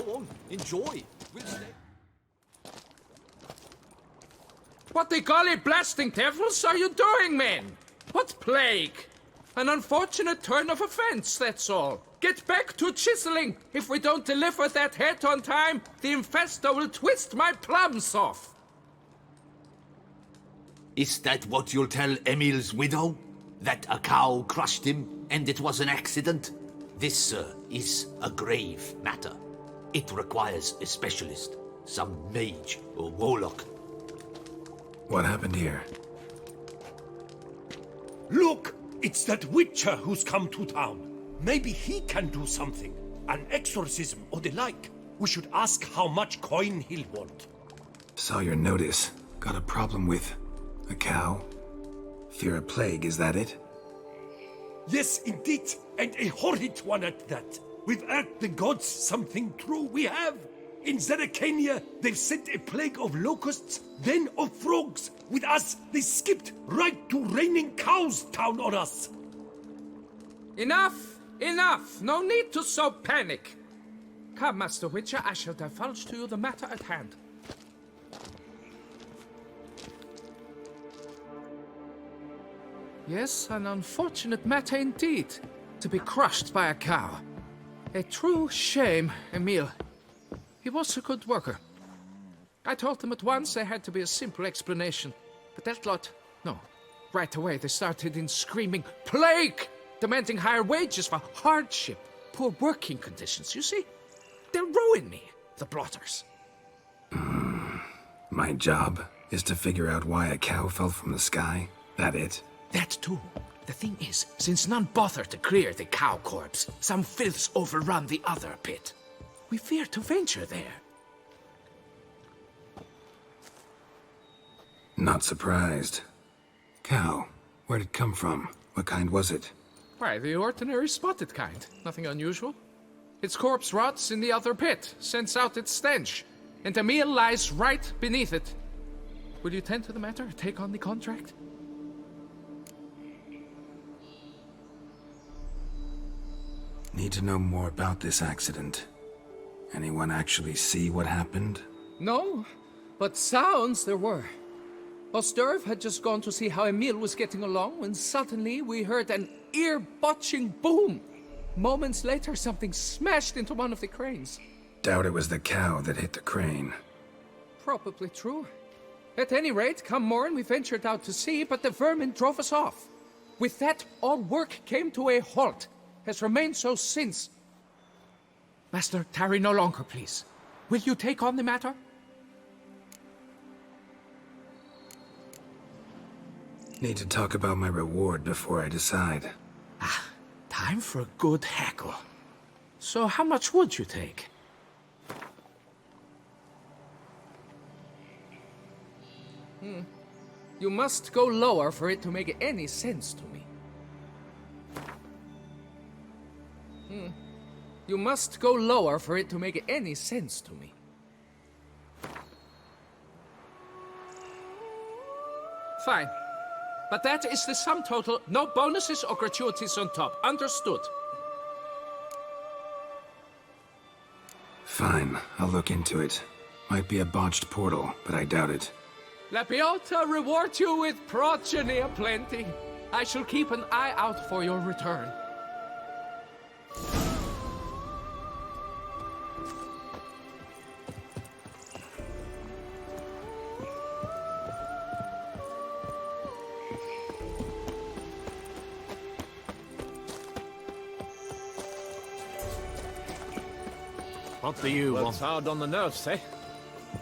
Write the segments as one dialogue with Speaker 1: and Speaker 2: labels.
Speaker 1: on. Enjoy. We'll stay.
Speaker 2: What the golly blasting devils are you doing, men? What plague? An unfortunate turn of offense, that's all. Get back to chiseling. If we don't deliver that head on time, the infestor will twist my plums off.
Speaker 1: Is that what you'll tell Emil's widow? That a cow crushed him and it was an accident? This, sir, is a grave matter. It requires a specialist, some mage or warlock.
Speaker 3: What happened here?
Speaker 4: Look! It's that witcher who's come to town. Maybe he can do something. An exorcism or the like. We should ask how much coin he'll want.
Speaker 3: Saw your notice. Got a problem with a cow? Fear a plague, is that it?
Speaker 4: Yes, indeed. And a horrid one at that. We've earned the gods something true, we have. In Zeracania, they've sent a plague of locusts, then of frogs. With us, they skipped right to raining cows down on us.
Speaker 2: Enough! Enough! No need to so panic. Come, Master Witcher, I shall divulge to you the matter at hand. Yes, an unfortunate matter indeed, to be crushed by a cow. A true shame, Emil. He was a good worker. I told them at once there had to be a simple explanation. But that lot, no. Right away they started in screaming, plague! Demanding higher wages for hardship, poor working conditions, you see? They'll ruin me, the blotters.
Speaker 3: My job is to figure out why a cow fell from the sky. That it?
Speaker 2: That too. The thing is, since none bother to clear the cow corpse, some filths overrun the other pit. We fear to venture there.
Speaker 3: Not surprised. Cow, where'd it come from? What kind was it?
Speaker 2: Why, the ordinary spotted kind. Nothing unusual. Its corpse rots in the other pit, sends out its stench, and Emil lies right beneath it. Will you tend to the matter, take on the contract?
Speaker 3: Need to know more about this accident. Anyone actually see what happened?
Speaker 2: No, but sounds there were. Osterv had just gone to see how Emil was getting along when suddenly we heard an ear-botching boom. Moments later, something smashed into one of the cranes.
Speaker 3: Doubt it was the cow that hit the crane.
Speaker 2: Probably true. At any rate, come morn we ventured out to sea, but the vermin drove us off. With that, all work came to a halt. Has remained so since. Master, tarry no longer, please. Will you take on the matter?
Speaker 3: Need to talk about my reward before I decide.
Speaker 2: Time for a good hackle. So how much would you take? You must go lower for it to make any sense to me. You must go lower for it to make any sense to me. Fine. But that is the sum total. No bonuses or gratuities on top. Understood?
Speaker 3: Fine, I'll look into it. Might be a botched portal, but I doubt it.
Speaker 2: La Piota reward you with progeny aplenty. I shall keep an eye out for your return.
Speaker 1: What do you
Speaker 5: Well,
Speaker 1: want?
Speaker 5: it's hard on the nerves, eh?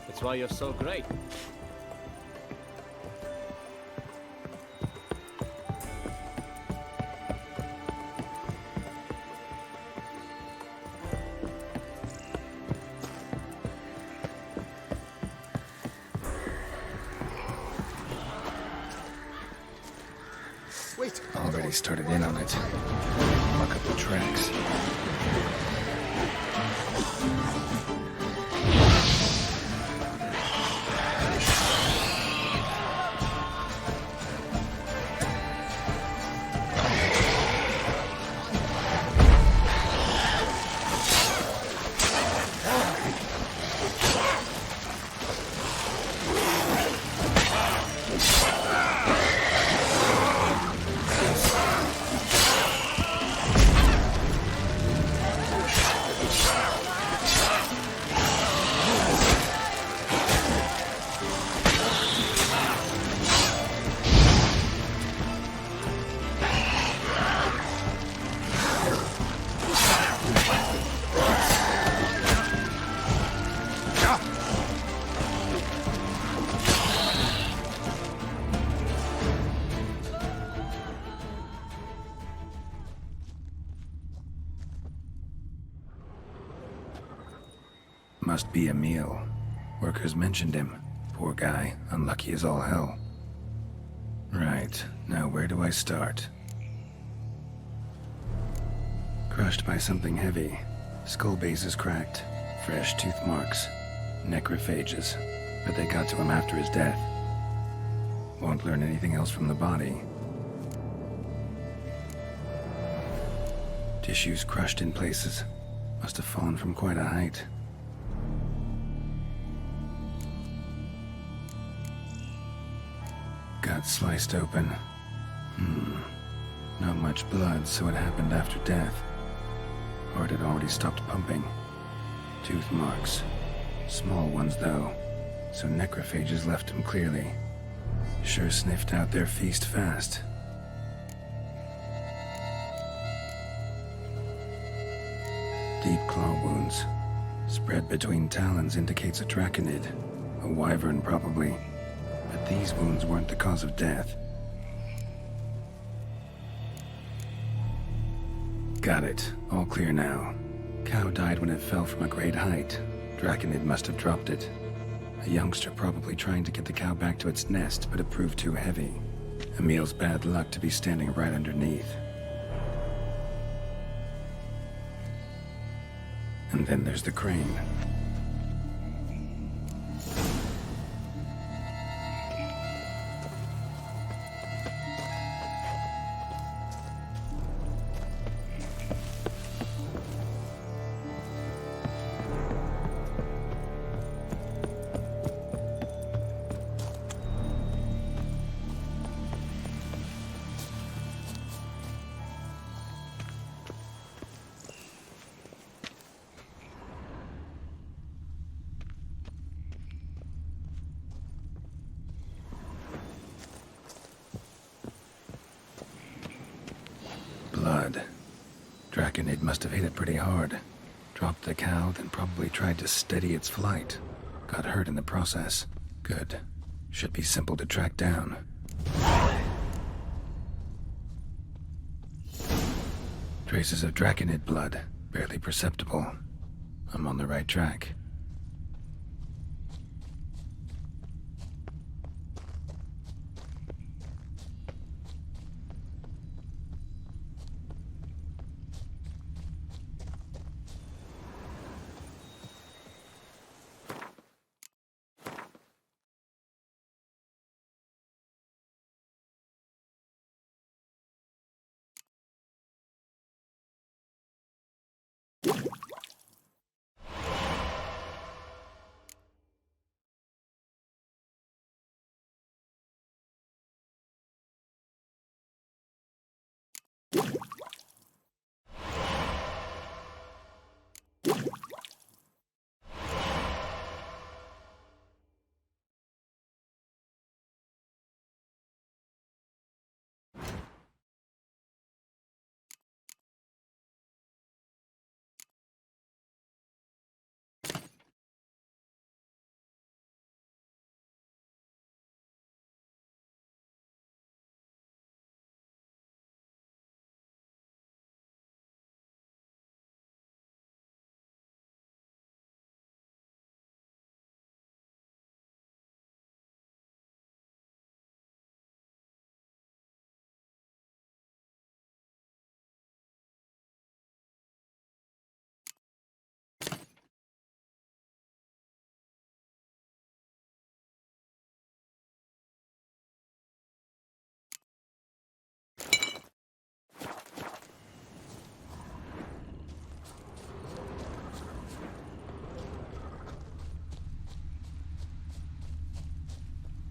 Speaker 5: That's why you're so great.
Speaker 1: Wait.
Speaker 3: Already started in on it. Mark up the tracks. Must be Emil. Workers mentioned him. Poor guy, unlucky as all hell. Right, now where do I start? Crushed by something heavy. Skull base is cracked. Fresh tooth marks. Necrophages. But they got to him after his death. Won't learn anything else from the body. Tissues crushed in places. Must have fallen from quite a height. Gut sliced open. Not much blood, so it happened after death. Heart had already stopped pumping. Tooth marks. Small ones, though, so necrophages left him clearly. Sure sniffed out their feast fast. Deep claw wounds. Spread between talons indicates a draconid. A wyvern, probably. But these wounds weren't the cause of death. Got it. All clear now. Cow died when it fell from a great height. Draconid must have dropped it. A youngster probably trying to get the cow back to its nest, but it proved too heavy. Emil's bad luck to be standing right underneath. And then there's the crane. Blood. Draconid must have hit it pretty hard. Dropped the cow, then probably tried to steady its flight. Got hurt in the process. Good. Should be simple to track down. Traces of Draconid blood. Barely perceptible. I'm on the right track.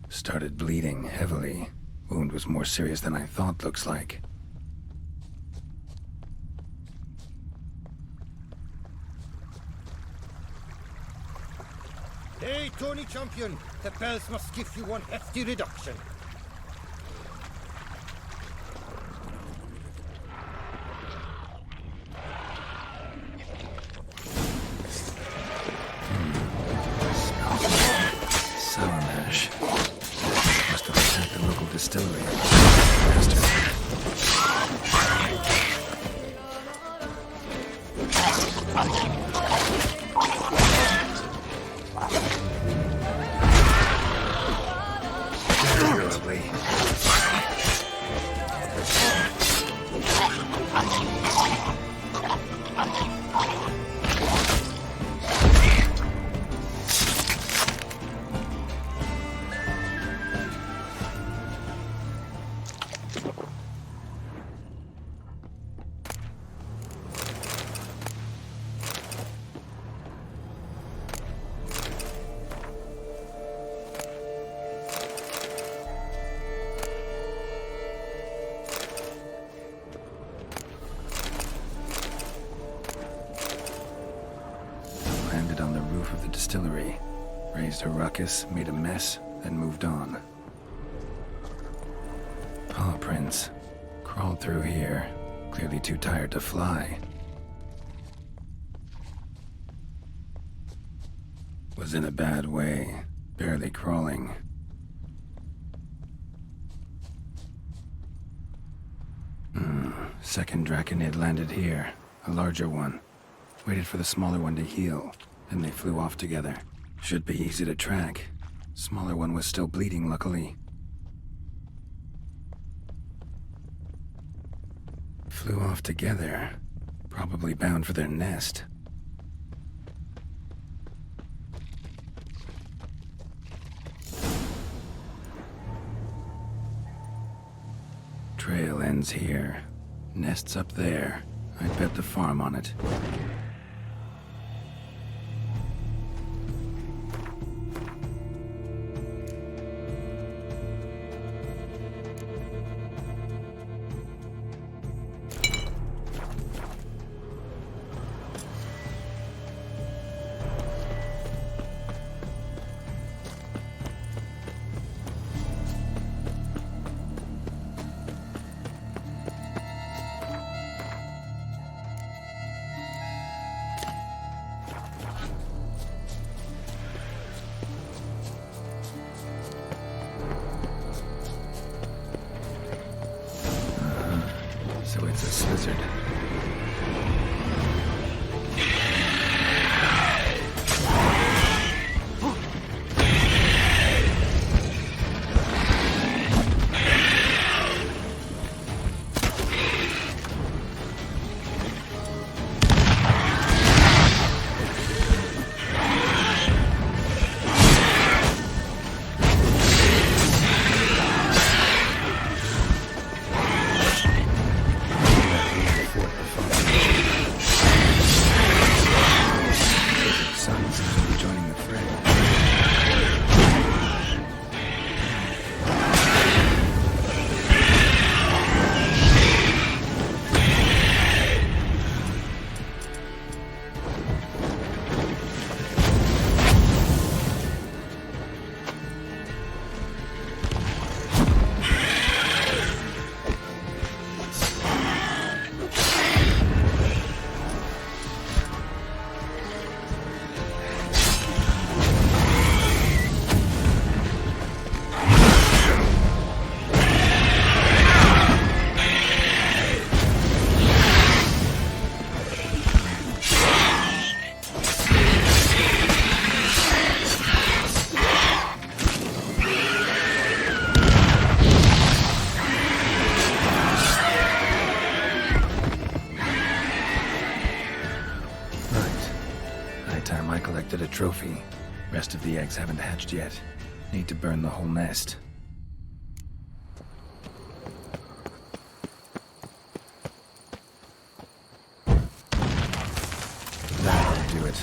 Speaker 3: Started bleeding heavily. Wound was more serious than I thought, looks like.
Speaker 6: Hey, Tony Champion! The bells must give you one hefty reduction.
Speaker 3: Sour mash. Must have attacked the local distillery. Bastard. distillery. Raised a ruckus, made a mess, then moved on. Paw prints. Crawled through here. Clearly too tired to fly. Was in a bad way. Barely crawling. Second Draconid landed here. A larger one. Waited for the smaller one to heal. Then they flew off together. Should be easy to track. Smaller one was still bleeding, luckily. Flew off together. Probably bound for their nest. Trail ends here. Nest's up there. I'd bet the farm on it. So it's a slizzard. I collected a trophy. Rest of the eggs haven't hatched yet. Need to burn the whole nest. That'll do it.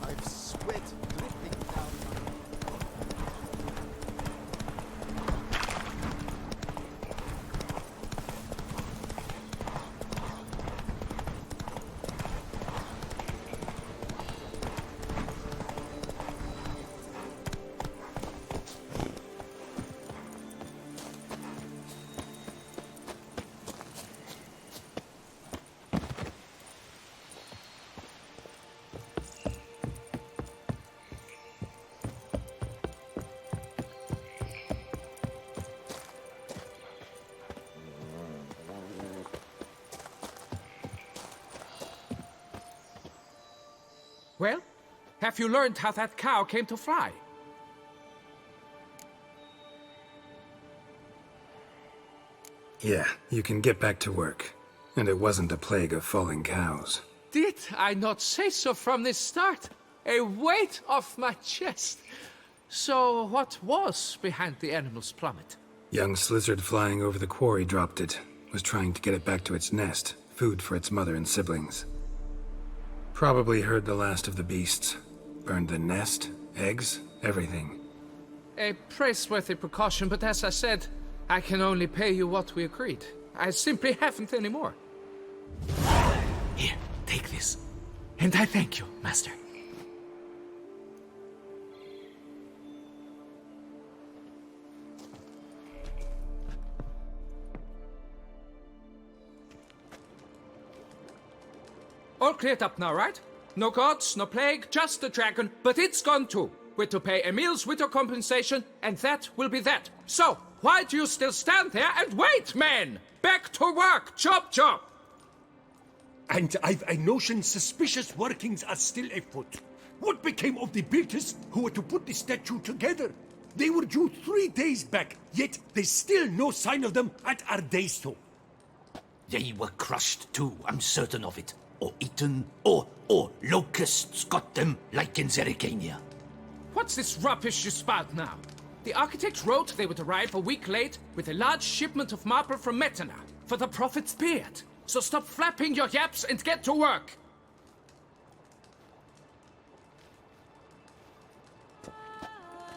Speaker 6: I've sweat dripping down my...
Speaker 2: Well, have you learned how that cow came to fly?
Speaker 3: Yeah, you can get back to work. And it wasn't a plague of falling cows.
Speaker 2: Did I not say so from the start? A weight off my chest. So what was behind the animal's plummet?
Speaker 3: Young lizard flying over the quarry dropped it. Was trying to get it back to its nest. Food for its mother and siblings. Probably heard the last of the beasts. Burned the nest, eggs, everything.
Speaker 2: A praiseworthy precaution, but as I said, I can only pay you what we agreed. I simply haven't any more.
Speaker 1: Here, take this. And I thank you, Master.
Speaker 2: All cleared up now, right? No gods, no plague, just the dragon, but it's gone too. We're to pay Emil's widow compensation, and that will be that. So, why do you still stand there and wait, men? Back to work! Chop, chop!
Speaker 4: And I've a notion suspicious workings are still afoot. What became of the builders who were to put the statue together? They were due 3 days back, yet there's still no sign of them at our daysto.
Speaker 1: They were crushed too, I'm certain of it. Or eaten, or locusts got them, like in Zerikania.
Speaker 2: What's this rubbish you spout now? The architect wrote they would arrive a week late with a large shipment of marble from Metana for the prophet's beard. So stop flapping your yaps and get to work.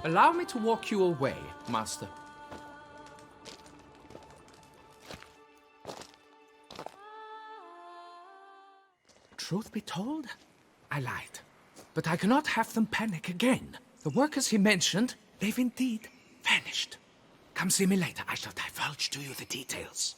Speaker 2: Allow me to walk you away, Master. Truth be told, I lied. But I cannot have them panic again. The workers he mentioned, they've indeed vanished. Come see me later. I shall divulge to you the details.